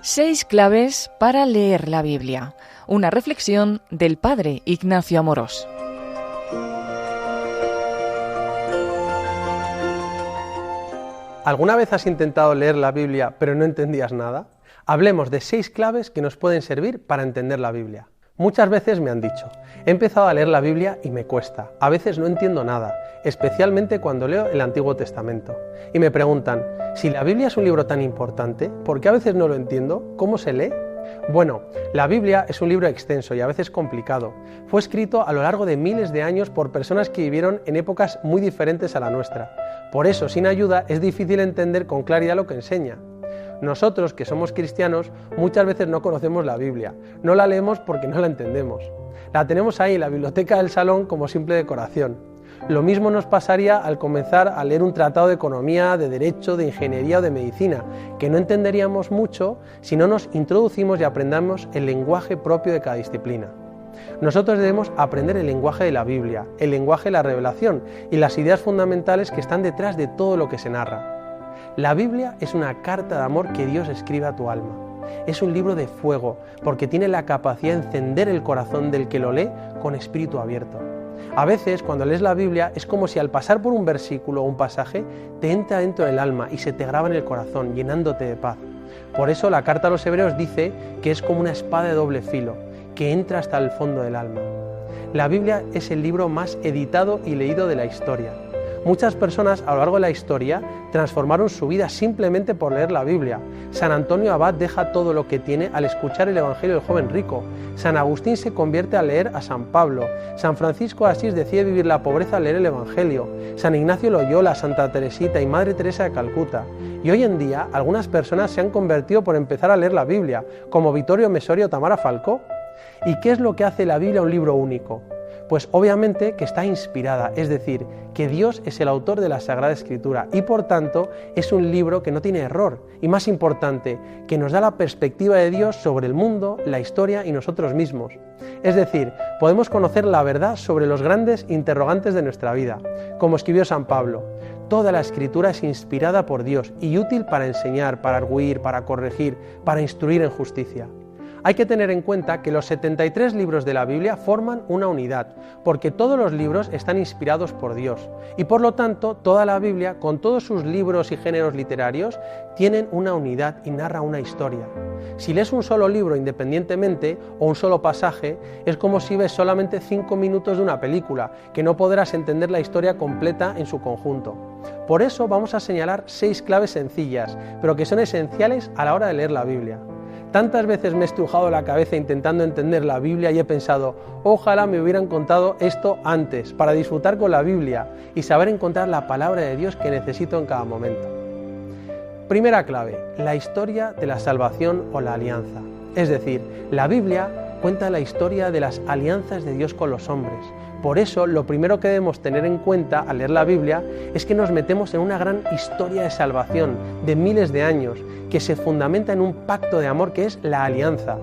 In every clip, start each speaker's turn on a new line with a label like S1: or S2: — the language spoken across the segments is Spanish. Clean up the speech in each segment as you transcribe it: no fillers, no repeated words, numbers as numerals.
S1: Seis claves para leer la Biblia. Una reflexión del padre Ignacio Amorós.
S2: ¿Alguna vez has intentado leer la Biblia pero no entendías nada? Hablemos de 6 claves que nos pueden servir para entender la Biblia. Muchas veces me han dicho, he empezado a leer la Biblia y me cuesta, a veces no entiendo nada, especialmente cuando leo el Antiguo Testamento. Y me preguntan, si la Biblia es un libro tan importante, ¿por qué a veces no lo entiendo? ¿Cómo se lee? Bueno, la Biblia es un libro extenso y a veces complicado. Fue escrito a lo largo de miles de años por personas que vivieron en épocas muy diferentes a la nuestra. Por eso, sin ayuda, es difícil entender con claridad lo que enseña. Nosotros, que somos cristianos, muchas veces no conocemos la Biblia. No la leemos porque no la entendemos. La tenemos ahí en la biblioteca del salón como simple decoración. Lo mismo nos pasaría al comenzar a leer un tratado de economía, de derecho, de ingeniería o de medicina, que no entenderíamos mucho si no nos introducimos y aprendamos el lenguaje propio de cada disciplina. Nosotros debemos aprender el lenguaje de la Biblia, el lenguaje de la revelación y las ideas fundamentales que están detrás de todo lo que se narra. La Biblia es una carta de amor que Dios escribe a tu alma. Es un libro de fuego porque tiene la capacidad de encender el corazón del que lo lee con espíritu abierto. A veces, cuando lees la Biblia, es como si al pasar por un versículo o un pasaje te entra dentro del alma y se te graba en el corazón, llenándote de paz. Por eso la carta a los Hebreos dice que es como una espada de doble filo, que entra hasta el fondo del alma. La Biblia es el libro más editado y leído de la historia. Muchas personas a lo largo de la historia transformaron su vida simplemente por leer la Biblia. San Antonio Abad deja todo lo que tiene al escuchar el Evangelio del joven rico. San Agustín se convierte al leer a San Pablo. San Francisco de Asís decide vivir la pobreza al leer el Evangelio. San Ignacio Loyola, Santa Teresita y Madre Teresa de Calcuta. Y hoy en día algunas personas se han convertido por empezar a leer la Biblia, como Vittorio Messori o Tamara Falcó. ¿Y qué es lo que hace la Biblia un libro único? Pues obviamente que está inspirada, es decir, que Dios es el autor de la Sagrada Escritura y por tanto es un libro que no tiene error y más importante, que nos da la perspectiva de Dios sobre el mundo, la historia y nosotros mismos. Es decir, podemos conocer la verdad sobre los grandes interrogantes de nuestra vida, como escribió San Pablo. Toda la Escritura es inspirada por Dios y útil para enseñar, para arguir, para corregir, para instruir en justicia. Hay que tener en cuenta que los 73 libros de la Biblia forman una unidad, porque todos los libros están inspirados por Dios, y por lo tanto toda la Biblia, con todos sus libros y géneros literarios, tienen una unidad y narra una historia. Si lees un solo libro independientemente o un solo pasaje, es como si ves solamente 5 minutos de una película, que no podrás entender la historia completa en su conjunto. Por eso vamos a señalar 6 claves sencillas, pero que son esenciales a la hora de leer la Biblia. Tantas veces me he estrujado la cabeza intentando entender la Biblia y he pensado, ojalá me hubieran contado esto antes, para disfrutar con la Biblia y saber encontrar la palabra de Dios que necesito en cada momento. Primera clave, la historia de la salvación o la alianza. Es decir, la Biblia cuenta la historia de las alianzas de Dios con los hombres. Por eso, lo primero que debemos tener en cuenta al leer la Biblia es que nos metemos en una gran historia de salvación de miles de años, que se fundamenta en un pacto de amor que es la alianza.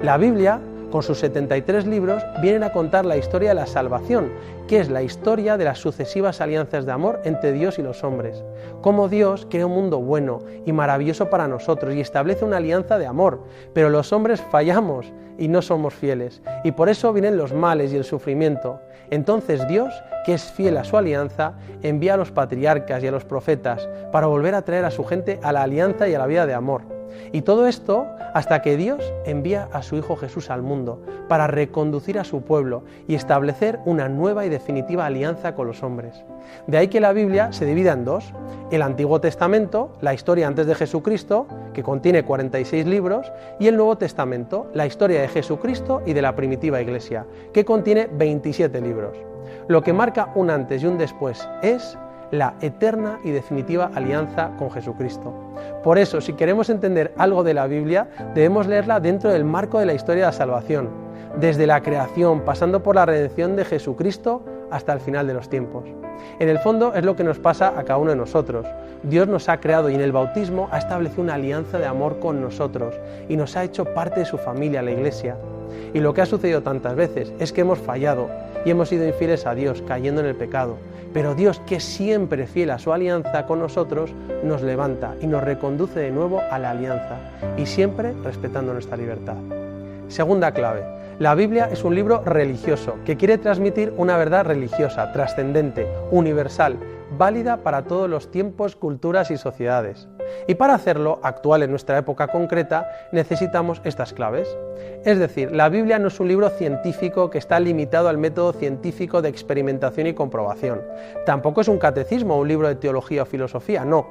S2: La Biblia, con sus 73 libros, vienen a contar la historia de la salvación, que es la historia de las sucesivas alianzas de amor entre Dios y los hombres. Cómo Dios crea un mundo bueno y maravilloso para nosotros y establece una alianza de amor, pero los hombres fallamos y no somos fieles, y por eso vienen los males y el sufrimiento. Entonces Dios, que es fiel a su alianza, envía a los patriarcas y a los profetas para volver a traer a su gente a la alianza y a la vida de amor. Y todo esto hasta que Dios envía a su Hijo Jesús al mundo para reconducir a su pueblo y establecer una nueva y definitiva alianza con los hombres. De ahí que la Biblia se divida en dos: el Antiguo Testamento, la historia antes de Jesucristo, que contiene 46 libros, y el Nuevo Testamento, la historia de Jesucristo y de la primitiva Iglesia, que contiene 27 libros. Lo que marca un antes y un después es la eterna y definitiva alianza con Jesucristo. Por eso, si queremos entender algo de la Biblia, debemos leerla dentro del marco de la historia de la salvación, desde la creación, pasando por la redención de Jesucristo hasta el final de los tiempos. En el fondo es lo que nos pasa a cada uno de nosotros. Dios nos ha creado y en el bautismo ha establecido una alianza de amor con nosotros y nos ha hecho parte de su familia, la Iglesia. Y lo que ha sucedido tantas veces es que hemos fallado y hemos sido infieles a Dios, cayendo en el pecado. Pero Dios, que es siempre fiel a su alianza con nosotros, nos levanta y nos reconduce de nuevo a la alianza, y siempre respetando nuestra libertad. Segunda clave. La Biblia es un libro religioso que quiere transmitir una verdad religiosa, trascendente, universal, válida para todos los tiempos, culturas y sociedades. Y para hacerlo, actual en nuestra época concreta, necesitamos estas claves. Es decir, la Biblia no es un libro científico que está limitado al método científico de experimentación y comprobación. Tampoco es un catecismo o un libro de teología o filosofía, no.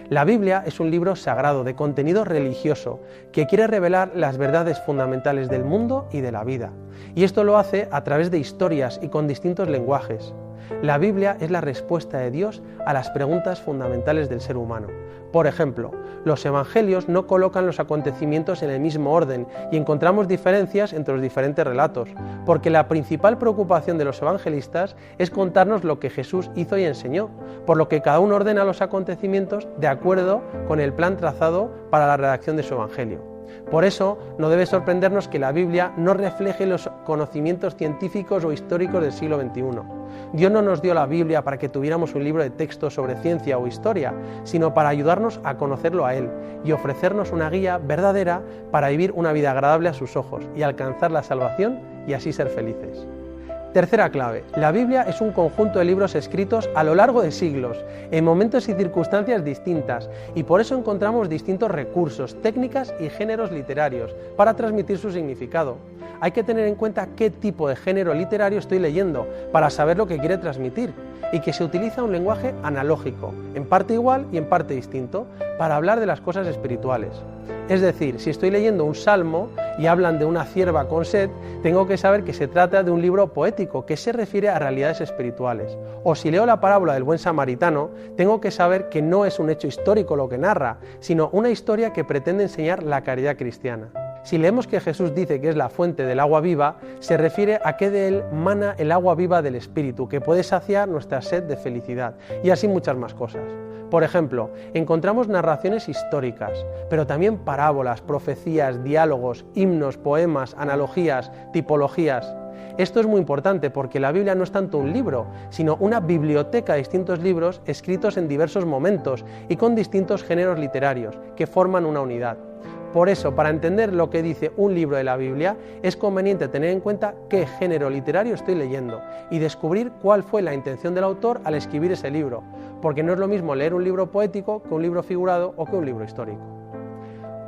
S2: La Biblia es un libro sagrado de contenido religioso que quiere revelar las verdades fundamentales del mundo y de la vida. Y esto lo hace a través de historias y con distintos lenguajes. La Biblia es la respuesta de Dios a las preguntas fundamentales del ser humano. Por ejemplo, los evangelios no colocan los acontecimientos en el mismo orden y encontramos diferencias entre los diferentes relatos, porque la principal preocupación de los evangelistas es contarnos lo que Jesús hizo y enseñó, por lo que cada uno ordena los acontecimientos de acuerdo con el plan trazado para la redacción de su evangelio. Por eso, no debe sorprendernos que la Biblia no refleje los conocimientos científicos o históricos del siglo XXI. Dios no nos dio la Biblia para que tuviéramos un libro de texto sobre ciencia o historia, sino para ayudarnos a conocerlo a Él y ofrecernos una guía verdadera para vivir una vida agradable a sus ojos y alcanzar la salvación y así ser felices. Tercera clave. La Biblia es un conjunto de libros escritos a lo largo de siglos, en momentos y circunstancias distintas, y por eso encontramos distintos recursos, técnicas y géneros literarios para transmitir su significado. Hay que tener en cuenta qué tipo de género literario estoy leyendo para saber lo que quiere transmitir, y que se utiliza un lenguaje analógico, en parte igual y en parte distinto, para hablar de las cosas espirituales. Es decir, si estoy leyendo un salmo y hablan de una cierva con sed, tengo que saber que se trata de un libro poético que se refiere a realidades espirituales. O si leo la parábola del buen samaritano, tengo que saber que no es un hecho histórico lo que narra, sino una historia que pretende enseñar la caridad cristiana. Si leemos que Jesús dice que es la fuente del agua viva, se refiere a que de Él mana el agua viva del Espíritu, que puede saciar nuestra sed de felicidad, y así muchas más cosas. Por ejemplo, encontramos narraciones históricas, pero también parábolas, profecías, diálogos, himnos, poemas, analogías, tipologías. Esto es muy importante porque la Biblia no es tanto un libro, sino una biblioteca de distintos libros escritos en diversos momentos y con distintos géneros literarios, que forman una unidad. Por eso, para entender lo que dice un libro de la Biblia, es conveniente tener en cuenta qué género literario estoy leyendo y descubrir cuál fue la intención del autor al escribir ese libro, porque no es lo mismo leer un libro poético que un libro figurado o que un libro histórico.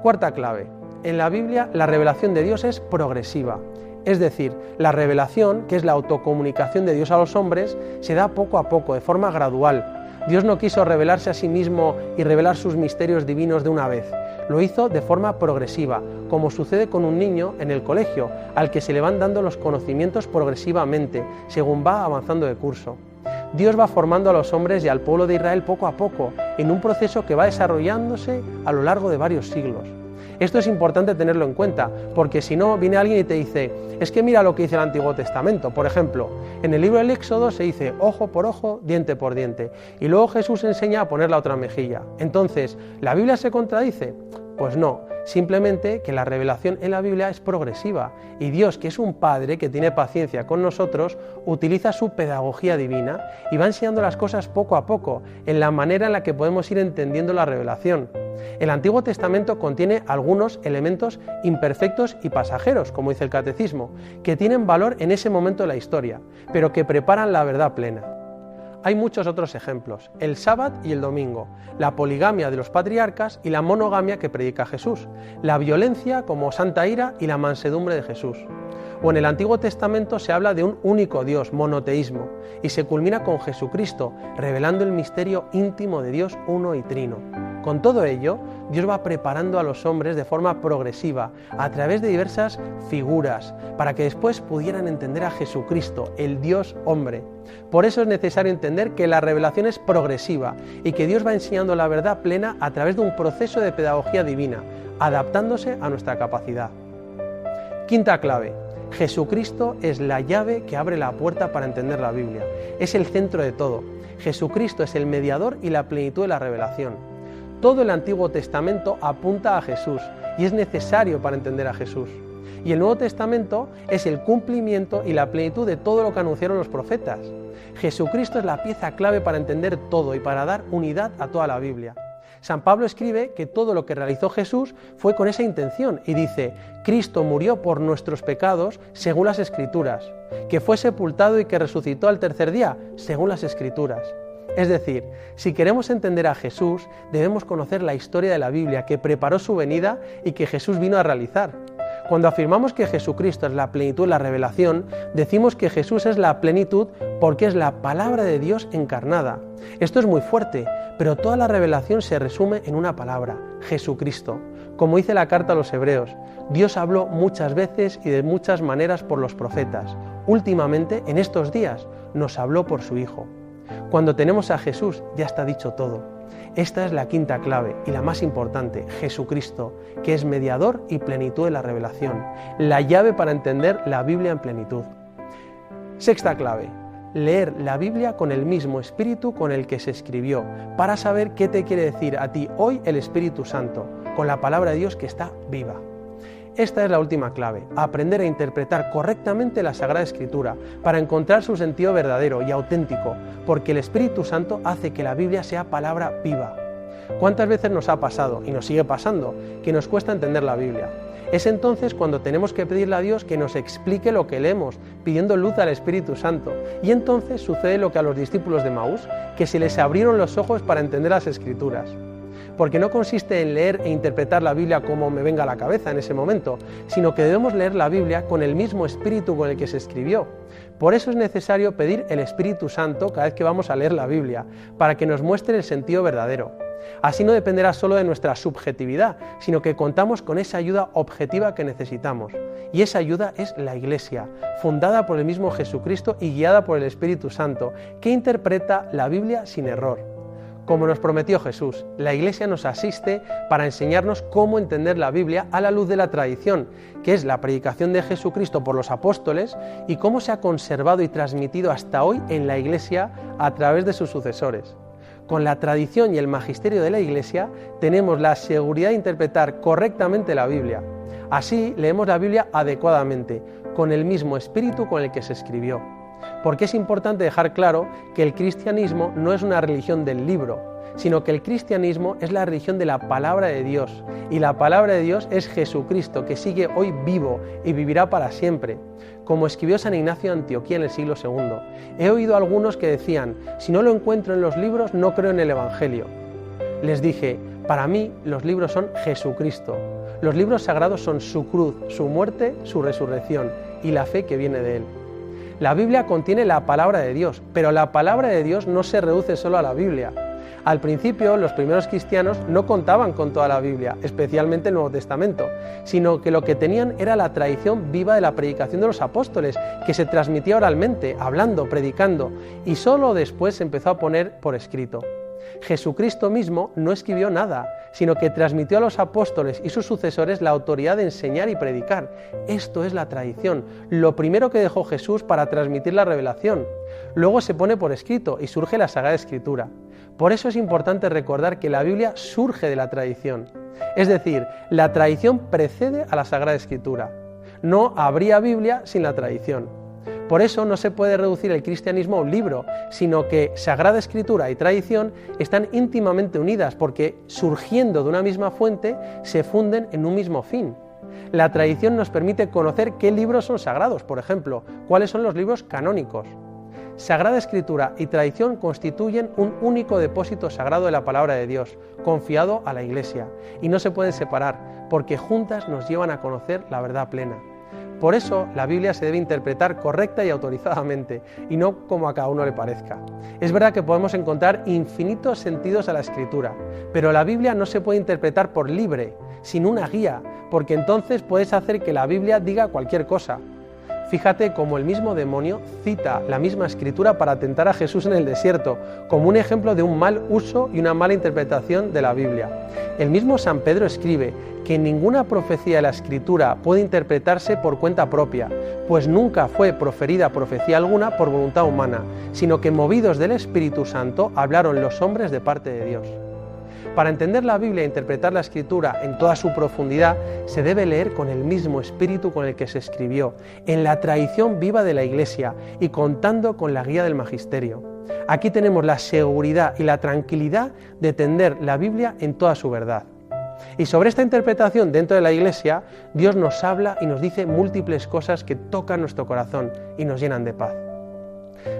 S2: Cuarta clave. En la Biblia, la revelación de Dios es progresiva. Es decir, la revelación, que es la autocomunicación de Dios a los hombres, se da poco a poco, de forma gradual. Dios no quiso revelarse a sí mismo y revelar sus misterios divinos de una vez. Lo hizo de forma progresiva, como sucede con un niño en el colegio, al que se le van dando los conocimientos progresivamente, según va avanzando de curso. Dios va formando a los hombres y al pueblo de Israel poco a poco, en un proceso que va desarrollándose a lo largo de varios siglos. Esto es importante tenerlo en cuenta, porque si no, viene alguien y te dice, es que mira lo que dice el Antiguo Testamento. Por ejemplo, en el libro del Éxodo se dice ojo por ojo, diente por diente, y luego Jesús enseña a poner la otra mejilla. Entonces, ¿la Biblia se contradice? Pues no, simplemente que la revelación en la Biblia es progresiva, y Dios, que es un Padre que tiene paciencia con nosotros, utiliza su pedagogía divina y va enseñando las cosas poco a poco, en la manera en la que podemos ir entendiendo la revelación. El Antiguo Testamento contiene algunos elementos imperfectos y pasajeros, como dice el Catecismo, que tienen valor en ese momento de la historia, pero que preparan la verdad plena. Hay muchos otros ejemplos, el sábado y el domingo, la poligamia de los patriarcas y la monogamia que predica Jesús, la violencia como santa ira y la mansedumbre de Jesús. O en el Antiguo Testamento se habla de un único Dios, monoteísmo, y se culmina con Jesucristo, revelando el misterio íntimo de Dios uno y trino. Con todo ello, Dios va preparando a los hombres de forma progresiva, a través de diversas figuras, para que después pudieran entender a Jesucristo, el Dios hombre. Por eso es necesario entender que la revelación es progresiva y que Dios va enseñando la verdad plena a través de un proceso de pedagogía divina, adaptándose a nuestra capacidad. Quinta clave. Jesucristo es la llave que abre la puerta para entender la Biblia. Es el centro de todo. Jesucristo es el mediador y la plenitud de la revelación. Todo el Antiguo Testamento apunta a Jesús y es necesario para entender a Jesús. y el Nuevo Testamento es el cumplimiento y la plenitud de todo lo que anunciaron los profetas. Jesucristo es la pieza clave para entender todo y para dar unidad a toda la Biblia. San Pablo escribe que todo lo que realizó Jesús fue con esa intención y dice: Cristo murió por nuestros pecados según las Escrituras, que fue sepultado y que resucitó al tercer día según las Escrituras. Es decir, si queremos entender a Jesús, debemos conocer la historia de la Biblia que preparó su venida y que Jesús vino a realizar. Cuando afirmamos que Jesucristo es la plenitud de la revelación, decimos que Jesús es la plenitud porque es la palabra de Dios encarnada. Esto es muy fuerte, pero toda la revelación se resume en una palabra: Jesucristo. Como dice la carta a los Hebreos, Dios habló muchas veces y de muchas maneras por los profetas. Últimamente, en estos días, nos habló por su Hijo. Cuando tenemos a Jesús, ya está dicho todo. Esta es la quinta clave y la más importante: Jesucristo, que es mediador y plenitud de la revelación, la llave para entender la Biblia en plenitud. Sexta clave: leer la Biblia con el mismo espíritu con el que se escribió, para saber qué te quiere decir a ti hoy el Espíritu Santo, con la palabra de Dios que está viva. Esta es la última clave: aprender a interpretar correctamente la Sagrada Escritura para encontrar su sentido verdadero y auténtico, porque el Espíritu Santo hace que la Biblia sea palabra viva. ¿Cuántas veces nos ha pasado, y nos sigue pasando, que nos cuesta entender la Biblia? Es entonces cuando tenemos que pedirle a Dios que nos explique lo que leemos, pidiendo luz al Espíritu Santo. Y entonces sucede lo que a los discípulos de Maús, que se les abrieron los ojos para entender las Escrituras. Porque no consiste en leer e interpretar la Biblia como me venga a la cabeza en ese momento, sino que debemos leer la Biblia con el mismo espíritu con el que se escribió. Por eso es necesario pedir el Espíritu Santo cada vez que vamos a leer la Biblia, para que nos muestre el sentido verdadero. Así no dependerá solo de nuestra subjetividad, sino que contamos con esa ayuda objetiva que necesitamos. Y esa ayuda es la Iglesia, fundada por el mismo Jesucristo y guiada por el Espíritu Santo, que interpreta la Biblia sin error. Como nos prometió Jesús, la Iglesia nos asiste para enseñarnos cómo entender la Biblia a la luz de la tradición, que es la predicación de Jesucristo por los apóstoles, y cómo se ha conservado y transmitido hasta hoy en la Iglesia a través de sus sucesores. Con la tradición y el magisterio de la Iglesia tenemos la seguridad de interpretar correctamente la Biblia. Así leemos la Biblia adecuadamente, con el mismo espíritu con el que se escribió. Porque es importante dejar claro que el cristianismo no es una religión del libro, sino que el cristianismo es la religión de la palabra de Dios, y la palabra de Dios es Jesucristo, que sigue hoy vivo y vivirá para siempre. Como escribió San Ignacio de Antioquía en el siglo II, he oído a algunos que decían: si no lo encuentro en los libros, no creo en el Evangelio. Les dije: para mí los libros son Jesucristo. Los libros sagrados son su cruz, su muerte, su resurrección y la fe que viene de él. La Biblia contiene la palabra de Dios, pero la palabra de Dios no se reduce solo a la Biblia. Al principio, los primeros cristianos no contaban con toda la Biblia, especialmente el Nuevo Testamento, sino que lo que tenían era la tradición viva de la predicación de los apóstoles, que se transmitía oralmente, hablando, predicando, y solo después se empezó a poner por escrito. Jesucristo mismo no escribió nada, sino que transmitió a los apóstoles y sus sucesores la autoridad de enseñar y predicar. Esto es la tradición, lo primero que dejó Jesús para transmitir la revelación. Luego se pone por escrito y surge la Sagrada Escritura. Por eso es importante recordar que la Biblia surge de la tradición. Es decir, la tradición precede a la Sagrada Escritura. No habría Biblia sin la tradición. Por eso no se puede reducir el cristianismo a un libro, sino que Sagrada Escritura y tradición están íntimamente unidas porque, surgiendo de una misma fuente, se funden en un mismo fin. La tradición nos permite conocer qué libros son sagrados, por ejemplo, cuáles son los libros canónicos. Sagrada Escritura y tradición constituyen un único depósito sagrado de la palabra de Dios, confiado a la Iglesia, y no se pueden separar, porque juntas nos llevan a conocer la verdad plena. Por eso la Biblia se debe interpretar correcta y autorizadamente, y no como a cada uno le parezca. Es verdad que podemos encontrar infinitos sentidos a la Escritura, pero la Biblia no se puede interpretar por libre, sin una guía, porque entonces puedes hacer que la Biblia diga cualquier cosa. Fíjate cómo el mismo demonio cita la misma Escritura para tentar a Jesús en el desierto, como un ejemplo de un mal uso y una mala interpretación de la Biblia. El mismo San Pedro escribe que ninguna profecía de la Escritura puede interpretarse por cuenta propia, pues nunca fue proferida profecía alguna por voluntad humana, sino que movidos del Espíritu Santo hablaron los hombres de parte de Dios. Para entender la Biblia e interpretar la Escritura en toda su profundidad, se debe leer con el mismo espíritu con el que se escribió, en la tradición viva de la Iglesia y contando con la guía del Magisterio. Aquí tenemos la seguridad y la tranquilidad de entender la Biblia en toda su verdad. Y sobre esta interpretación dentro de la Iglesia, Dios nos habla y nos dice múltiples cosas que tocan nuestro corazón y nos llenan de paz.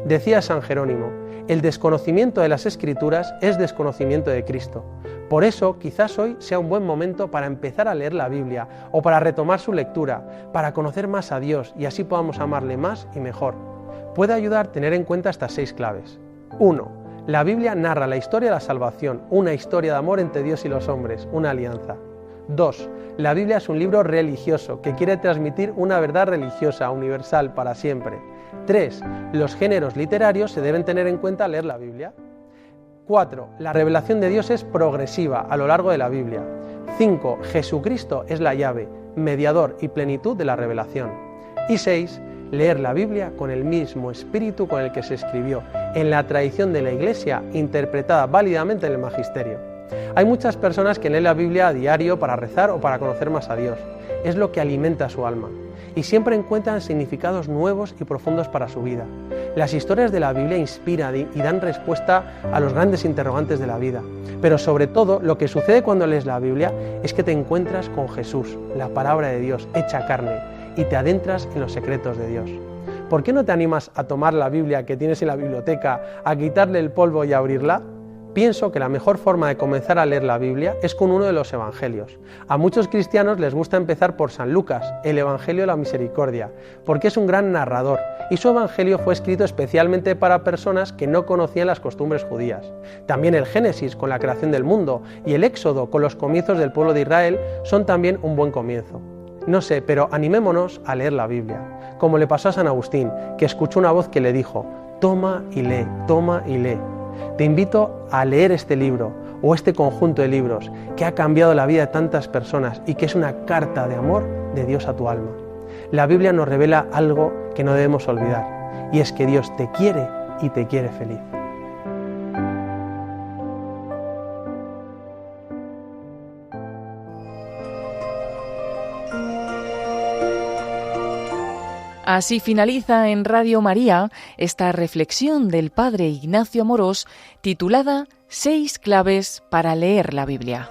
S2: Decía San Jerónimo: el desconocimiento de las Escrituras es desconocimiento de Cristo. Por eso, quizás hoy sea un buen momento para empezar a leer la Biblia o para retomar su lectura, para conocer más a Dios y así podamos amarle más y mejor. Puede ayudar tener en cuenta estas 6 claves. 1. La Biblia narra la historia de la salvación, una historia de amor entre Dios y los hombres, una alianza. 2. La Biblia es un libro religioso que quiere transmitir una verdad religiosa, universal, para siempre. 3. Los géneros literarios se deben tener en cuenta al leer la Biblia. 4. La revelación de Dios es progresiva a lo largo de la Biblia. 5. Jesucristo es la llave, mediador y plenitud de la revelación. Y 6. Leer la Biblia con el mismo espíritu con el que se escribió, en la tradición de la Iglesia, interpretada válidamente en el Magisterio. Hay muchas personas que leen la Biblia a diario para rezar o para conocer más a Dios. Es lo que alimenta su alma. Y siempre encuentran significados nuevos y profundos para su vida. Las historias de la Biblia inspiran y dan respuesta a los grandes interrogantes de la vida. Pero sobre todo, lo que sucede cuando lees la Biblia es que te encuentras con Jesús, la palabra de Dios, hecha carne, y te adentras en los secretos de Dios. ¿Por qué no te animas a tomar la Biblia que tienes en la biblioteca, a quitarle el polvo y a abrirla? Pienso que la mejor forma de comenzar a leer la Biblia es con uno de los evangelios. A muchos cristianos les gusta empezar por San Lucas, el Evangelio de la Misericordia, porque es un gran narrador y su evangelio fue escrito especialmente para personas que no conocían las costumbres judías. También el Génesis con la creación del mundo y el Éxodo con los comienzos del pueblo de Israel son también un buen comienzo. No sé, pero animémonos a leer la Biblia, como le pasó a San Agustín, que escuchó una voz que le dijo: toma y lee, toma y lee. Te invito a leer este libro o este conjunto de libros que ha cambiado la vida de tantas personas y que es una carta de amor de Dios a tu alma. La Biblia nos revela algo que no debemos olvidar, y es que Dios te quiere y te quiere feliz.
S1: Así finaliza en Radio María esta reflexión del Padre Ignacio Amorós titulada 6 claves para leer la Biblia.